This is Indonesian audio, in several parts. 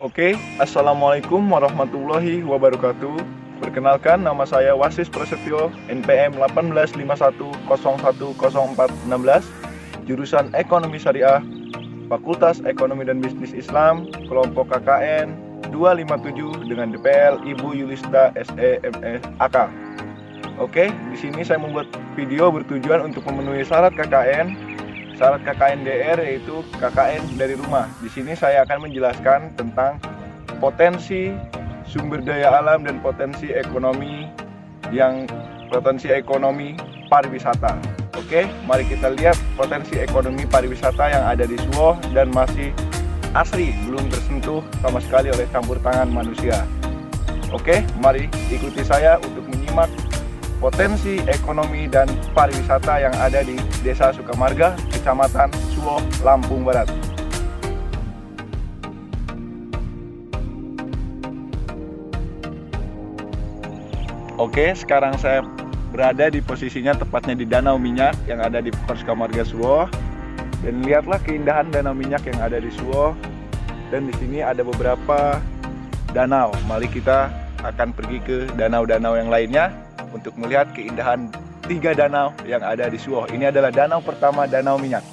Oke, Assalamualaikum warahmatullahi wabarakatuh. Perkenalkan, nama saya Wasis Prasetyo, NPM 1851010416, jurusan Ekonomi Syariah, Fakultas Ekonomi dan Bisnis Islam, kelompok KKN 257 dengan DPL Ibu Yulista SE MS AK. Oke, di sini saya membuat video bertujuan untuk memenuhi syarat KKN. Syarat KKN DR yaitu KKN dari rumah. Di sini saya akan menjelaskan tentang potensi sumber daya alam dan potensi ekonomi pariwisata. Oke, mari kita lihat potensi ekonomi pariwisata yang ada di Suwoh dan masih asli, belum tersentuh sama sekali oleh campur tangan manusia. Oke, mari ikuti saya untuk menyimak potensi ekonomi dan pariwisata yang ada di Desa Sukamarga, Kecamatan Suwoh, Lampung Barat. Oke, sekarang saya berada di posisinya tepatnya di Danau Minyak yang ada di Sukamarga Suwoh. Dan lihatlah keindahan danau minyak yang ada di Suwoh. Dan di sini ada beberapa danau. Mari kita akan pergi ke danau-danau yang lainnya untuk melihat keindahan 3 danau yang ada di Suwoh. Ini adalah danau pertama, Danau Minyak.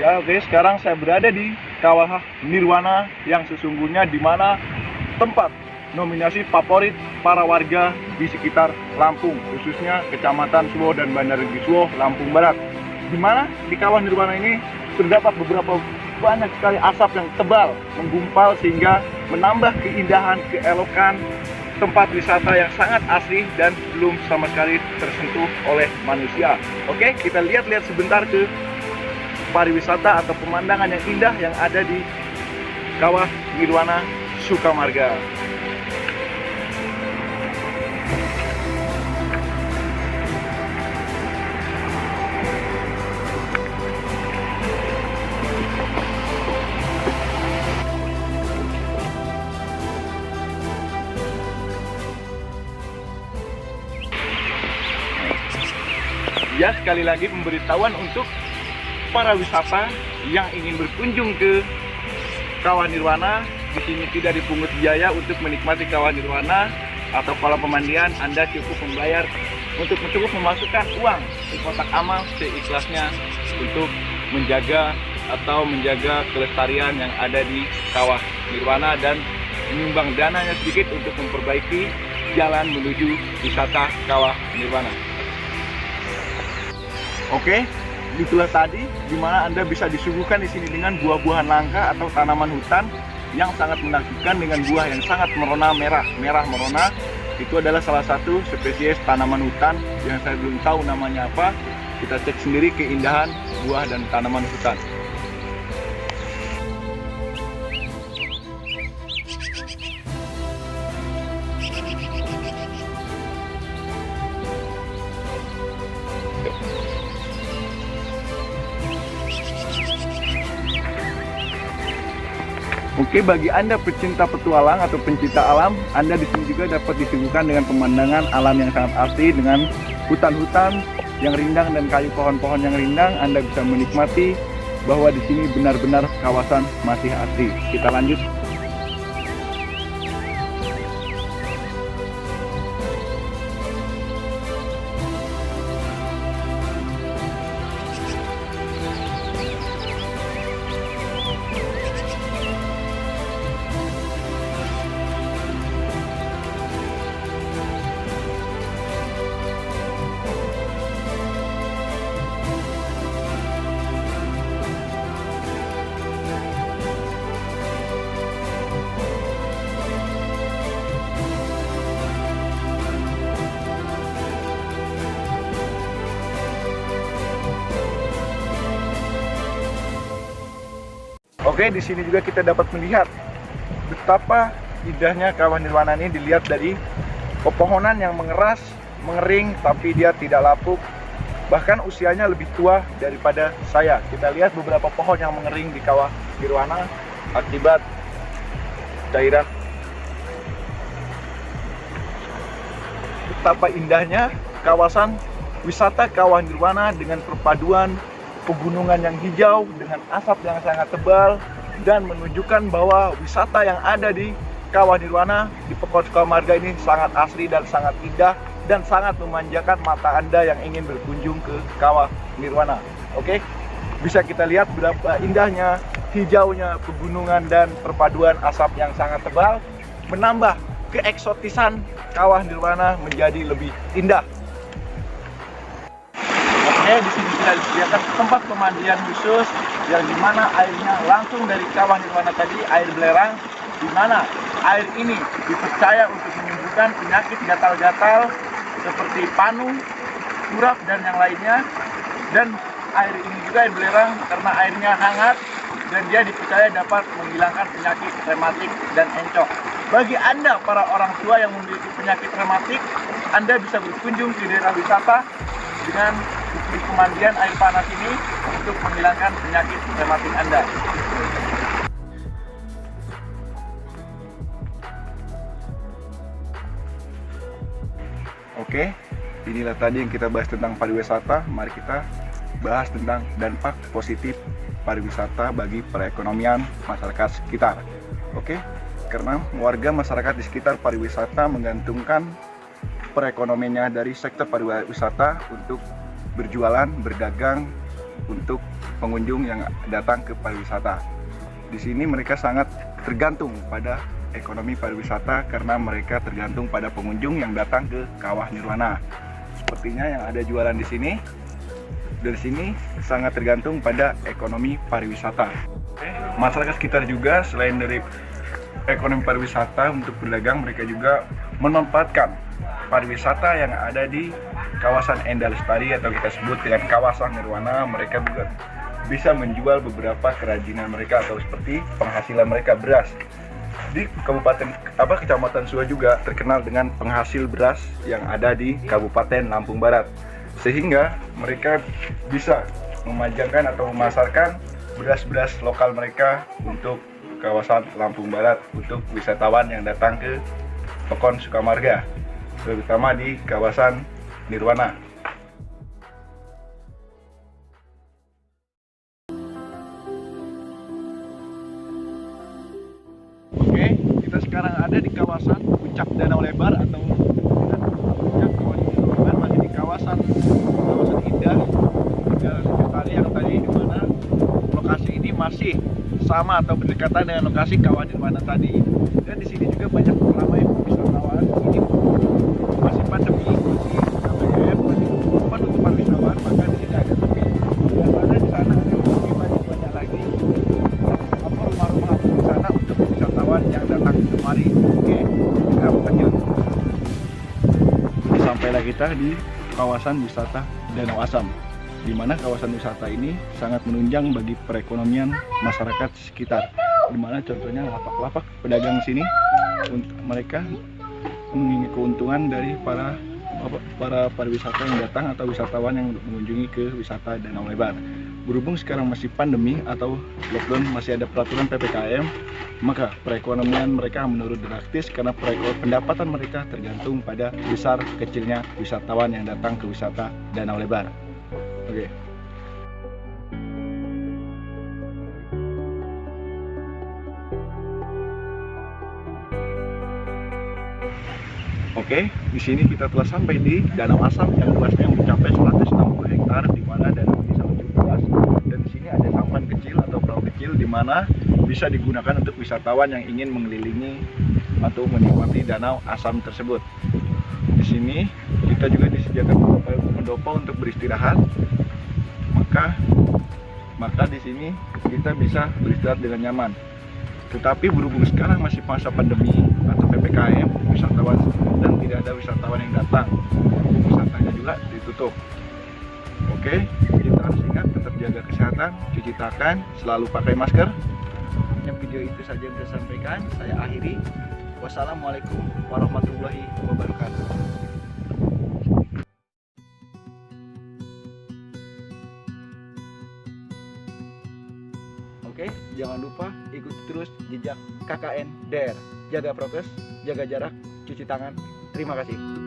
Ya, oke, sekarang saya berada di Kawah Nirwana yang sesungguhnya di mana tempat nominasi favorit para warga di sekitar Lampung, khususnya Kecamatan Suwoh dan Bandar Regi Suwoh, Lampung Barat. Di mana di Kawah Nirwana ini terdapat beberapa banyak sekali asap yang tebal menggumpal sehingga menambah keindahan, keelokan tempat wisata yang sangat asri dan belum sama sekali tersentuh oleh manusia. Oke, kita lihat-lihat sebentar ke pariwisata atau pemandangan yang indah yang ada di Kawah Nirwana Sukamarga. Ya, sekali lagi pemberitahuan untuk para wisata yang ingin berkunjung ke Kawah Nirwana. Di sini tidak dipungut biaya untuk menikmati Kawah Nirwana atau kolam pemandian. Anda cukup membayar untuk memasukkan uang di kotak amal seikhlasnya untuk menjaga kelestarian yang ada di Kawah Nirwana dan menyumbang dananya sedikit untuk memperbaiki jalan menuju wisata Kawah Nirwana. Oke. Itulah tadi di mana Anda bisa disuguhkan di sini dengan buah-buahan langka atau tanaman hutan yang sangat menakjubkan dengan buah yang sangat merona merah merona. Itu adalah salah satu spesies tanaman hutan yang saya belum tahu namanya apa. Kita cek sendiri keindahan buah dan tanaman hutan. Oke, bagi Anda pecinta petualang atau pencinta alam, Anda di sini juga dapat disuguhkan dengan pemandangan alam yang sangat asli dengan hutan-hutan yang rindang dan kayu pohon-pohon yang rindang. Anda bisa menikmati bahwa di sini benar-benar kawasan masih asli. Kita lanjut. Oke, di sini juga kita dapat melihat betapa indahnya Kawah Nirwana ini dilihat dari pepohonan yang mengeras, mengering, tapi dia tidak lapuk. Bahkan usianya lebih tua daripada saya. Kita lihat beberapa pohon yang mengering di Kawah Nirwana akibat cairan. Betapa indahnya kawasan wisata Kawah Nirwana dengan perpaduan pegunungan yang hijau dengan asap yang sangat tebal, dan menunjukkan bahwa wisata yang ada di Kawah Nirwana di Pekon Sukamarga ini sangat asri dan sangat indah dan sangat memanjakan mata Anda yang ingin berkunjung ke Kawah Nirwana. Oke, bisa kita lihat berapa indahnya hijaunya pegunungan dan perpaduan asap yang sangat tebal menambah keeksotisan Kawah Nirwana menjadi lebih indah. Oke, di sini kita disediakan tempat pemandian khusus yang dimana airnya langsung dari Kawah Nirwana tadi, air belerang, di mana air ini dipercaya untuk menyembuhkan penyakit gatal-gatal seperti panu, kurap, dan yang lainnya. Dan air ini juga air belerang karena airnya hangat dan dia dipercaya dapat menghilangkan penyakit rematik dan encok. Bagi Anda para orang tua yang memiliki penyakit rematik, Anda bisa berkunjung ke daerah wisata dengan di pemandian air panas ini untuk menghilangkan penyakit rematik Anda. Oke, inilah tadi yang kita bahas tentang pariwisata. Mari kita bahas tentang dampak positif pariwisata bagi perekonomian masyarakat sekitar. Oke, karena warga masyarakat di sekitar pariwisata menggantungkan perekonomiannya dari sektor pariwisata untuk berjualan, berdagang untuk pengunjung yang datang ke pariwisata. Di sini mereka sangat tergantung pada ekonomi pariwisata karena mereka tergantung pada pengunjung yang datang ke Kawah Nirwana. Sepertinya yang ada jualan di sini, dari sini sangat tergantung pada ekonomi pariwisata. Masyarakat sekitar juga selain dari ekonomi pariwisata untuk berdagang, mereka juga memanfaatkan pariwisata yang ada di kawasan Enda Lestari atau kita sebut dengan kawasan Nirwana. Mereka juga bisa menjual beberapa kerajinan mereka atau seperti penghasilan mereka beras. Di Kecamatan Suwa juga terkenal dengan penghasil beras yang ada di Kabupaten Lampung Barat, sehingga mereka bisa memajangkan atau memasarkan beras-beras lokal mereka untuk kawasan Lampung Barat untuk wisatawan yang datang ke Pekon Sukamarga, terutama di kawasan Nirwana. Oke, kita sekarang ada di kawasan Puncak Danau Lebar atau Puncak Kawah Nirwana, masih di kawasan indah Lestari yang tadi, di mana lokasi ini masih sama atau berdekatan dengan lokasi Kawah Nirwana tadi. Dan di sini juga banyak ramai wisatawan. Ini masih pandemi, masih KPM, masih penutupan wisatawan, maka di sini agak sepi. Dan ada di sana lebih banyak lagi rumah-rumah di sana untuk wisatawan yang datang kemari. Oke, kita lanjut. Sampailah kita di kawasan wisata Danau Asam, di mana kawasan wisata ini sangat menunjang bagi perekonomian masyarakat sekitar. Di mana contohnya lapak-lapak pedagang sini, untuk mereka menginginkan keuntungan dari para pariwisata yang datang atau wisatawan yang mengunjungi ke wisata Danau Lebar. Berhubung sekarang masih pandemi atau lockdown, masih ada peraturan PPKM, maka perekonomian mereka menurun drastis karena pendapatan mereka tergantung pada besar kecilnya wisatawan yang datang ke wisata Danau Lebar. Oke. Oke, di sini kita telah sampai di Danau Asam yang luasnya mencapai 160 hektar, di mana danau ini sangat luas. Dan di sini ada sampan kecil atau perahu kecil, di mana bisa digunakan untuk wisatawan yang ingin mengelilingi atau menikmati Danau Asam tersebut. Di sini kita juga disediakan pendopo untuk beristirahat. Maka di sini kita bisa beristirahat dengan nyaman. Tetapi berhubung sekarang masih masa pandemi atau PPKM, wisatawan dan tidak ada wisatawan yang datang, wisatanya juga ditutup. Oke, kita harus ingat tetap jaga kesehatan, cuci tangan, selalu pakai masker, hanya video itu saja yang bisa saya sampaikan. Saya akhiri. Wassalamualaikum warahmatullahi wabarakatuh. Oke, jangan lupa ikuti terus jejak KKN DARE. Jaga prokes, jaga jarak, cuci tangan. Terima kasih.